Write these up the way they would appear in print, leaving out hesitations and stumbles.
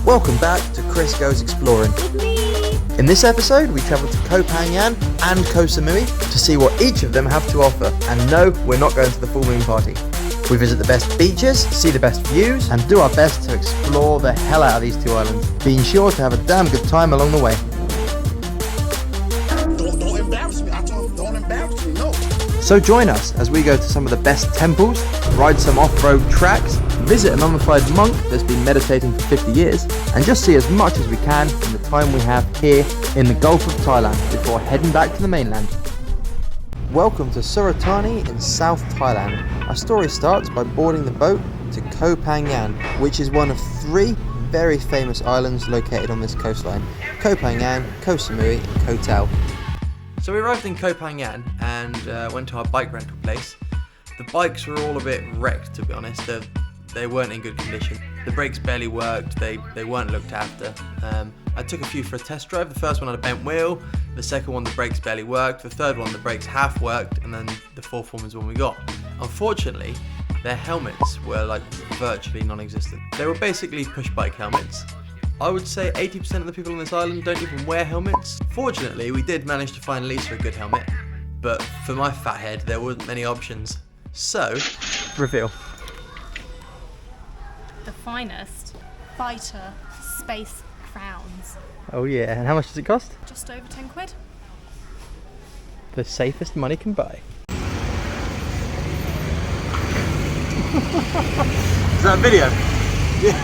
Welcome back to Chris Goes Exploring. In this episode, we travel to Koh Phangan and Koh Samui to see what each of them have to offer. And no, we're not going to the full moon party. We visit the best beaches, see the best views, and do our best to explore the hell out of these two islands, being sure to have a damn good time along the way. Don't embarrass me. I told him, don't embarrass me, no. So join us as we go to some of the best temples, ride some off-road tracks, visit a mummified monk that's been meditating for 50 years, and just see as much as we can in the time we have here in the Gulf of Thailand before heading back to the mainland. Welcome to Suratani in South Thailand. Our story starts by boarding the boat to Koh Phangan, which is one of three very famous islands located on this coastline: Koh Phangan, Koh Samui and Koh Tao. So we arrived in Koh Phangan and went to our bike rental place. The bikes were all a bit wrecked, to be honest. They weren't in good condition. The brakes barely worked, they weren't looked after. I took a few for a test drive. The first one had a bent wheel, the second one the brakes barely worked, the third one the brakes half worked, and then the fourth one was the one we got. Unfortunately, their helmets were like virtually non-existent. They were basically push bike helmets. I would say 80% of the people on this island don't even wear helmets. Fortunately, we did manage to find Lisa a good helmet, but for my fat head, there weren't many options. So, reveal. The finest fighter space crowns. Oh yeah, and how much does it cost? Just over 10 quid. The safest money can buy. Is that a video? Yeah.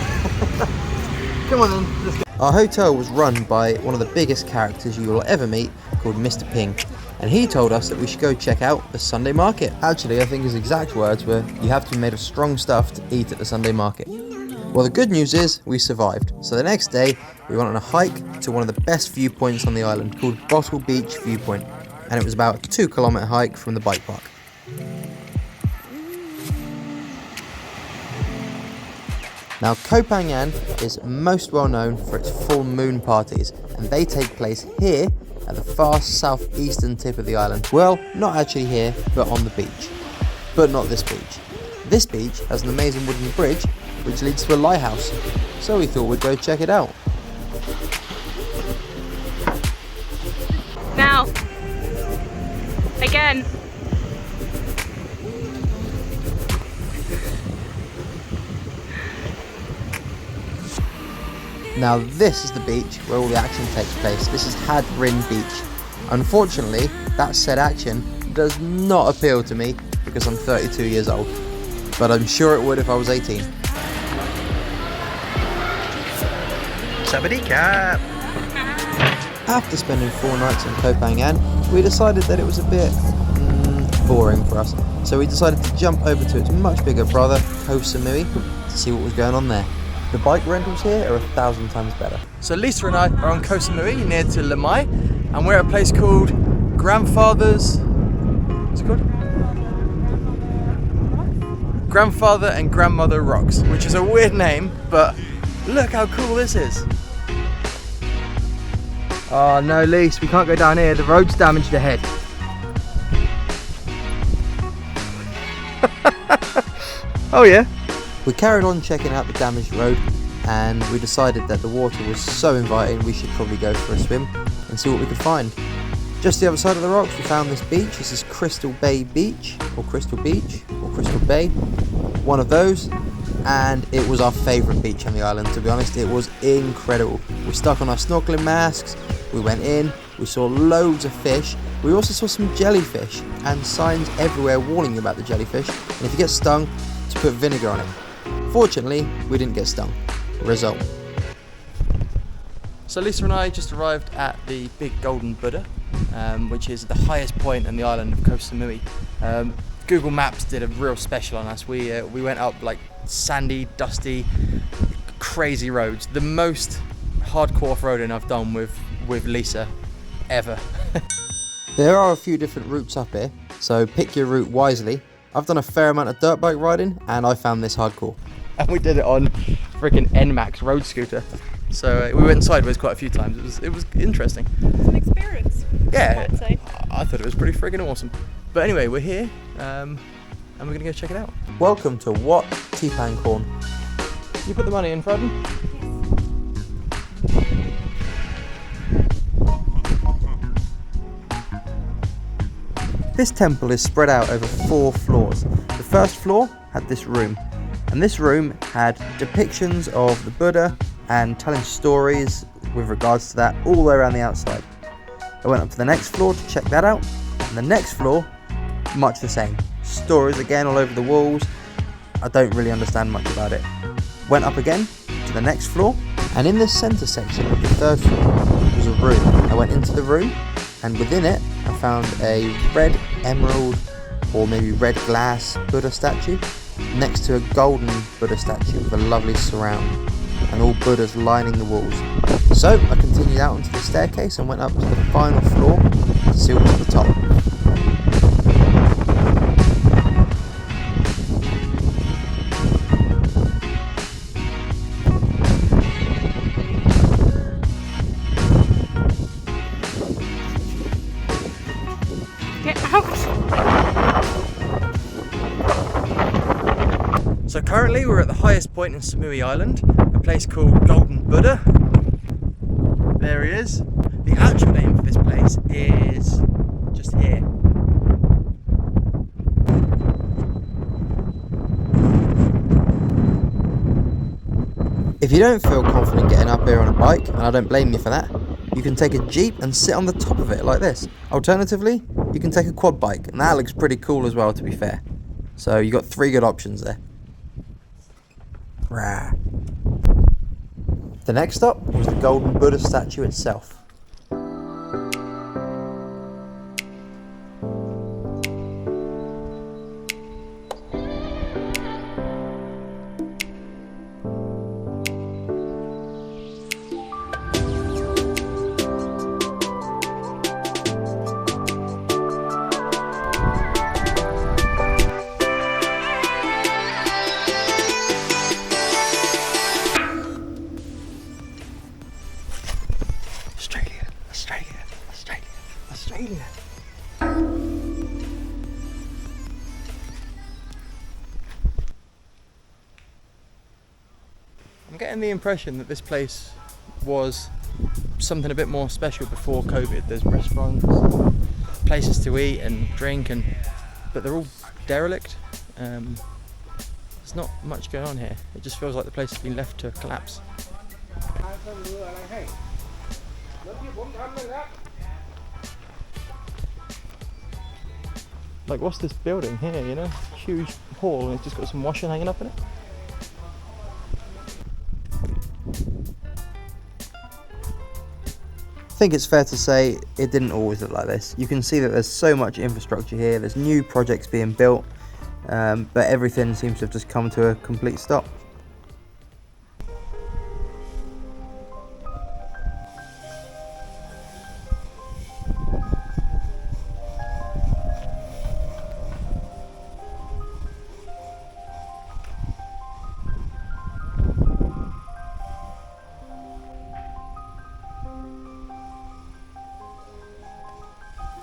Come on then, let's go. Our hotel was run by one of the biggest characters you will ever meet, called Mr. Ping. And he told us that we should go check out the Sunday market. Actually, I think his exact words were, "You have to be made of strong stuff to eat at the Sunday market." Well, the good news is we survived. So the next day, we went on a hike to one of the best viewpoints on the island, called Bottle Beach Viewpoint. And it was about a 2-kilometre hike from the bike park. Now, Koh Phangan is most well known for its full moon parties, and they take place here at the far southeastern tip of the island. Well, not actually here, but on the beach. But not this beach. This beach has an amazing wooden bridge which leads to a lighthouse, so we thought we'd go check it out. Now, again. Now this is the beach where all the action takes place. This is Had Rin Beach. Unfortunately, that said action does not appeal to me because I'm 32 years old. But I'm sure it would if I was 18. Sabadi cap! After spending 4 nights in Koh Phangan, we decided that it was a bit boring for us. So we decided to jump over to its much bigger brother, Koh Samui, to see what was going on there. The bike rentals here are 1,000 times better. So Lisa and I are on Koh Samui near to Lamai, and we're at a place called Grandfather's... What's it called? Grandfather and Grandmother Rocks, which is a weird name, but look how cool this is. Oh no, Lisa, we can't go down here. The road's damaged ahead. Oh yeah. We carried on checking out the damaged road, and we decided that the water was so inviting we should probably go for a swim and see what we could find. Just the other side of the rocks we found this beach. This is Crystal Bay Beach, or Crystal Beach, or Crystal Bay, one of those, and it was our favourite beach on the island, to be honest. It was incredible. We stuck on our snorkeling masks, we went in, we saw loads of fish, we also saw some jellyfish, and signs everywhere warning you about the jellyfish, and if you get stung, to put vinegar on it. Fortunately, we didn't get stung. Result. So Lisa and I just arrived at the Big Golden Buddha, which is the highest point on the island of Koh Samui. Google Maps did a real special on us. We went up like sandy, dusty, crazy roads. The most hardcore off-roading I've done with Lisa ever. There are a few different routes up here, so pick your route wisely. I've done a fair amount of dirt bike riding, and I found this hardcore. And we did it on freaking NMAX road scooter. So we went sideways quite a few times. It was interesting. It's an experience. Yeah, I'd say. I thought it was pretty friggin' awesome. But anyway, we're here, and we're gonna go check it out. Welcome to Wat Tipang Corn. You put the money in, Fredden? Yes. This temple is spread out over 4 floors. The first floor had this room, and this room had depictions of the Buddha and telling stories with regards to that all the way around the outside. I went up to the next floor to check that out, and the next floor, much the same. Stories again all over the walls. I don't really understand much about it. Went up again to the next floor, and in the centre section of the third floor was a room. I went into the room, and within it I found a red emerald or maybe red glass Buddha statue next to a golden Buddha statue with a lovely surround and all Buddhas lining the walls. So I continued out onto the staircase and went up to the final floor to see what's at the top. Get out! So currently we're at the highest point in Samui Island, a place called Golden Buddha. There he is. The actual name for this place is just here. If you don't feel confident getting up here on a bike, and I don't blame you for that, you can take a Jeep and sit on the top of it like this. Alternatively, you can take a quad bike, and that looks pretty cool as well, to be fair. So you got 3 good options there. Rah. The next stop was the Golden Buddha statue itself. Australia. I'm getting the impression that this place was something a bit more special before COVID. There's restaurants, places to eat and drink, but they're all derelict. There's not much going on here. It just feels like the place has been left to collapse. Like, what's this building here, you know? Huge hall, and it's just got some washing hanging up in it. I think it's fair to say it didn't always look like this. You can see that there's so much infrastructure here, there's new projects being built, but everything seems to have just come to a complete stop.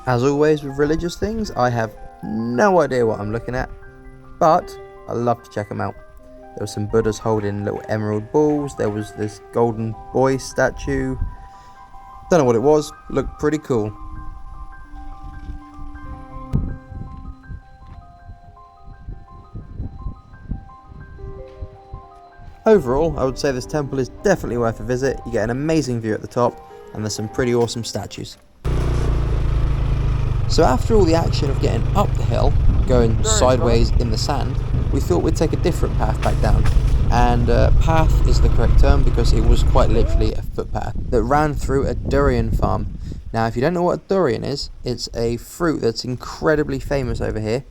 As always with religious things, I have no idea what I'm looking at, but I love to check them out. There were some Buddhas holding little emerald balls, there was this golden boy statue, don't know what it was, looked pretty cool. Overall, I would say this temple is definitely worth a visit. You get an amazing view at the top, and there's some pretty awesome statues. So after all the action of getting up the hill, going sideways in the sand, we thought we'd take a different path back down. And path is the correct term because it was quite literally a footpath that ran through a durian farm. Now, if you don't know what a durian is, it's a fruit that's incredibly famous over here,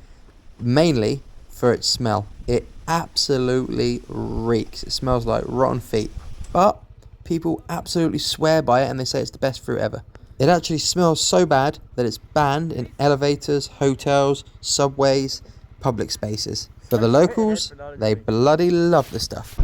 mainly for its smell. It absolutely reeks. It smells like rotten feet. But people absolutely swear by it and they say it's the best fruit ever. It actually smells so bad that it's banned in elevators, hotels, subways, public spaces. For the locals, they bloody love the stuff.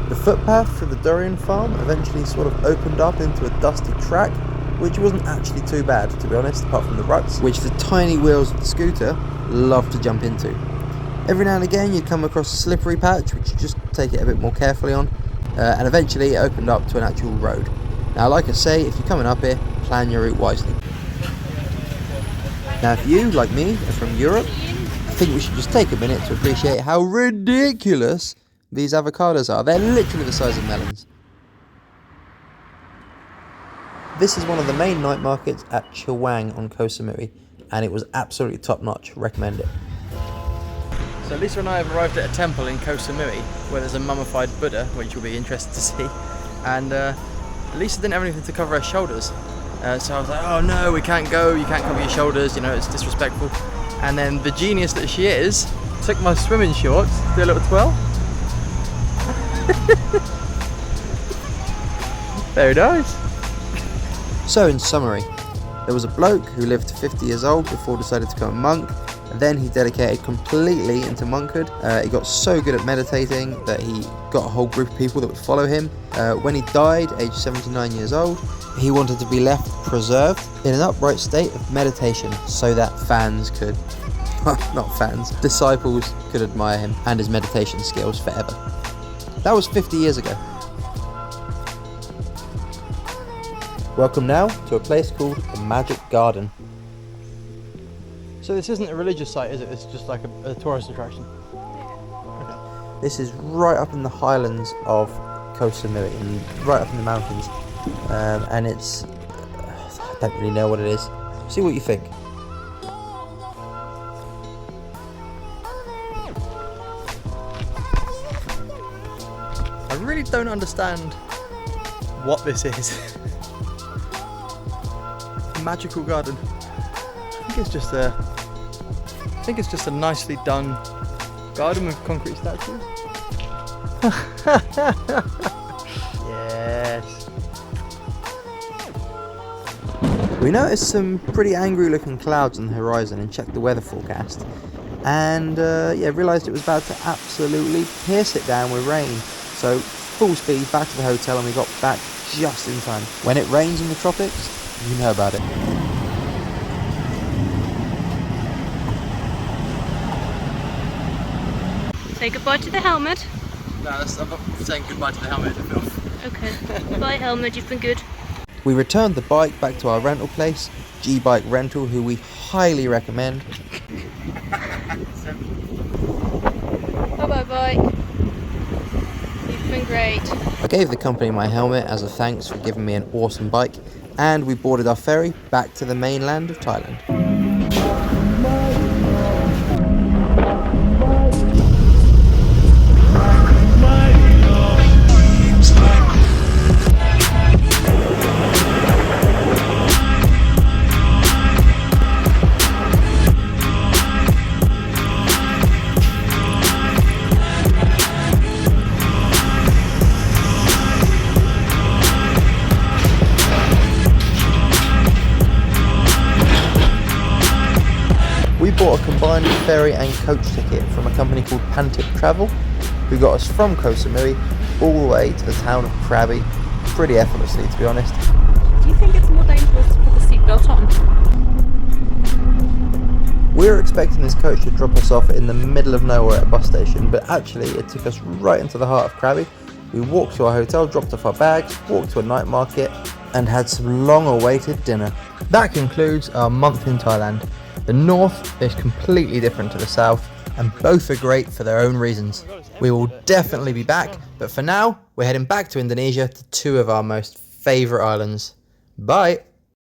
The footpath through the durian farm eventually sort of opened up into a dusty track, which wasn't actually too bad, to be honest, apart from the ruts, which the tiny wheels of the scooter love to jump into. Every now and again you'd come across a slippery patch, which you just take it a bit more carefully on, and eventually it opened up to an actual road. Now, like I say, if you're coming up here, plan your route wisely. Now, if you, like me, are from Europe, I think we should just take a minute to appreciate how ridiculous these avocados are. They're literally the size of melons. This is one of the main night markets at Koh Phangan on Koh Samui, and it was absolutely top notch. Recommend it. So Lisa and I have arrived at a temple in Koh Samui where there's a mummified Buddha, which you'll be interested to see. And Lisa didn't have anything to cover her shoulders. So I was like, oh no, we can't go, you can't cover your shoulders, you know, it's disrespectful. And then the genius that she is, took my swimming shorts, do a little twirl. Very nice. So in summary, there was a bloke who lived to 50 years old before deciding to become a monk. And then he dedicated completely into monkhood. He got so good at meditating that he got a whole group of people that would follow him. When he died, aged 79 years old, he wanted to be left preserved in an upright state of meditation so that fans could, not fans, disciples could admire him and his meditation skills forever. That was 50 years ago. Welcome now to a place called the Magic Garden. So this isn't a religious site, is it? It's just like a tourist attraction. Okay. This is right up in the highlands of Koh Samui, and right up in the mountains. And it's, I don't really know what it is. See what you think. I really don't understand what this is. A magical garden. I think it's just a nicely done garden with concrete statues. Yes. We noticed some pretty angry looking clouds on the horizon and checked the weather forecast. And realised it was about to absolutely piss it down with rain. So full speed back to the hotel, and we got back just in time. When it rains in the tropics, you know about it. Say goodbye to the helmet. No, I'm not saying goodbye to the helmet in the film. Okay. Bye helmet, you've been good. We returned the bike back to our rental place, G-Bike Rental, who we highly recommend. Bye bye. You've been great. I gave the company my helmet as a thanks for giving me an awesome bike, and we boarded our ferry back to the mainland of Thailand. We bought a combined ferry and coach ticket from a company called Pantip Travel, who got us from Koh Samui all the way to the town of Krabbi, pretty effortlessly to be honest. Do you think it's more dangerous to put the seatbelt on? We were expecting this coach to drop us off in the middle of nowhere at a bus station, but actually it took us right into the heart of Krabbi. We walked to our hotel, dropped off our bags, walked to a night market, and had some long-awaited dinner. That concludes our month in Thailand. The north is completely different to the south, and both are great for their own reasons. We will definitely be back, but for now, we're heading back to Indonesia to two of our most favourite islands. Bye!